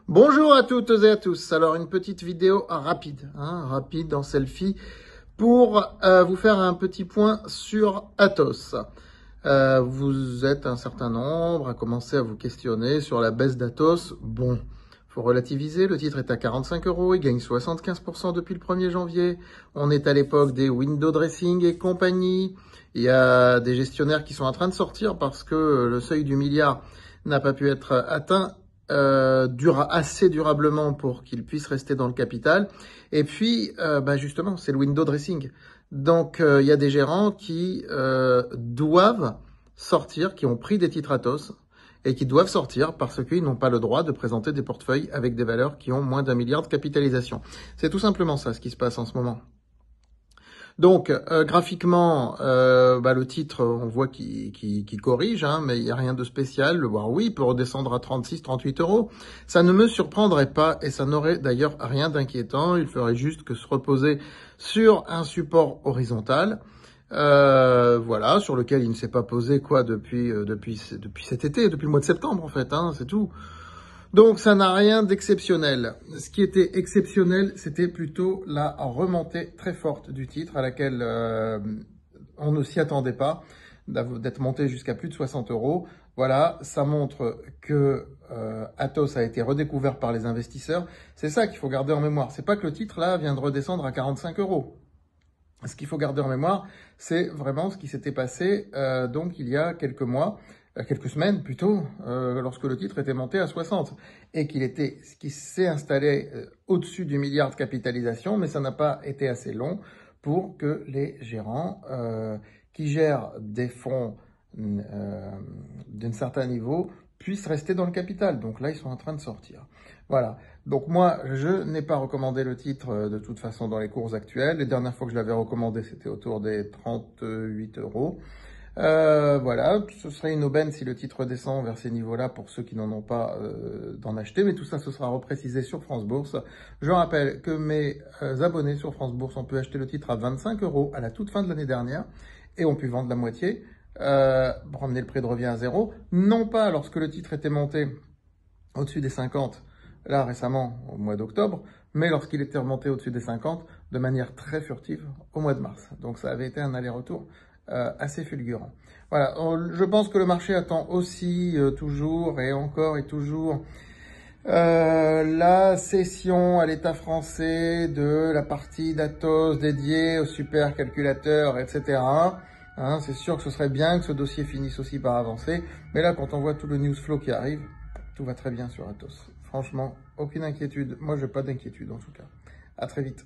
Bonjour à toutes et à tous. Alors une petite vidéo rapide, rapide en selfie pour vous faire un petit point sur Atos. Vous êtes un certain nombre à commencer à vous questionner sur la baisse d'Atos. Bon, faut relativiser, le titre est à 45 €, il gagne 75% depuis le 1er janvier. On est à l'époque des window dressing et compagnie. Il y a des gestionnaires qui sont en train de sortir parce que le seuil du milliard n'a pas pu être atteint assez durablement pour qu'il puisse rester dans le capital. Et puis, justement, c'est le window dressing. Donc, il y a des gérants qui doivent sortir, qui ont pris des titres Atos et qui doivent sortir parce qu'ils n'ont pas le droit de présenter des portefeuilles avec des valeurs qui ont moins d'1 milliard de capitalisation. C'est tout simplement ça ce qui se passe en ce moment. Donc, graphiquement, le titre, on voit qu'il corrige, mais il n'y a rien de spécial. Le voir, oui, il peut redescendre à 36, 38 €. Ça ne me surprendrait pas et ça n'aurait d'ailleurs rien d'inquiétant. Il ferait juste que se reposer sur un support horizontal, voilà, sur lequel il ne s'est pas posé depuis cet été, depuis le mois de septembre en fait, c'est tout. Donc, ça n'a rien d'exceptionnel. Ce qui était exceptionnel, c'était plutôt la remontée très forte du titre à laquelle on ne s'y attendait pas, d'être monté jusqu'à plus de 60 €. Voilà, ça montre que Atos a été redécouvert par les investisseurs. C'est ça qu'il faut garder en mémoire. C'est pas que le titre, là, vient de redescendre à 45 €. Ce qu'il faut garder en mémoire, c'est vraiment ce qui s'était passé donc il y a quelques mois, quelques semaines plutôt, lorsque le titre était monté à 60 et qui s'est installé au-dessus du milliard de capitalisation, mais ça n'a pas été assez long pour que les gérants qui gèrent des fonds d'un certain niveau puissent rester dans le capital. Donc là, ils sont en train de sortir. Voilà. Donc moi, je n'ai pas recommandé le titre de toute façon dans les cours actuels. Les dernières fois que je l'avais recommandé, c'était autour des 38 €. Voilà, ce serait une aubaine si le titre descend vers ces niveaux-là pour ceux qui n'en ont pas d'en acheter. Mais tout ça, ce sera reprécisé sur France Bourse. Je rappelle que mes abonnés sur France Bourse ont pu acheter le titre à 25 € à la toute fin de l'année dernière et ont pu vendre la moitié. Pour ramener le prix de revient à zéro, non pas lorsque le titre était monté au-dessus des 50, là récemment au mois d'octobre, mais lorsqu'il était remonté au-dessus des 50 de manière très furtive au mois de mars. Donc ça avait été un aller-retour assez fulgurant. Voilà, je pense que le marché attend aussi toujours et encore et toujours la cession à l'État français de la partie d'Atos dédiée aux supercalculateurs, etc. C'est sûr que ce serait bien que ce dossier finisse aussi par avancer. Mais là, quand on voit tout le news flow qui arrive, tout va très bien sur Atos. Franchement, aucune inquiétude. Moi, je n'ai pas d'inquiétude en tout cas. À très vite.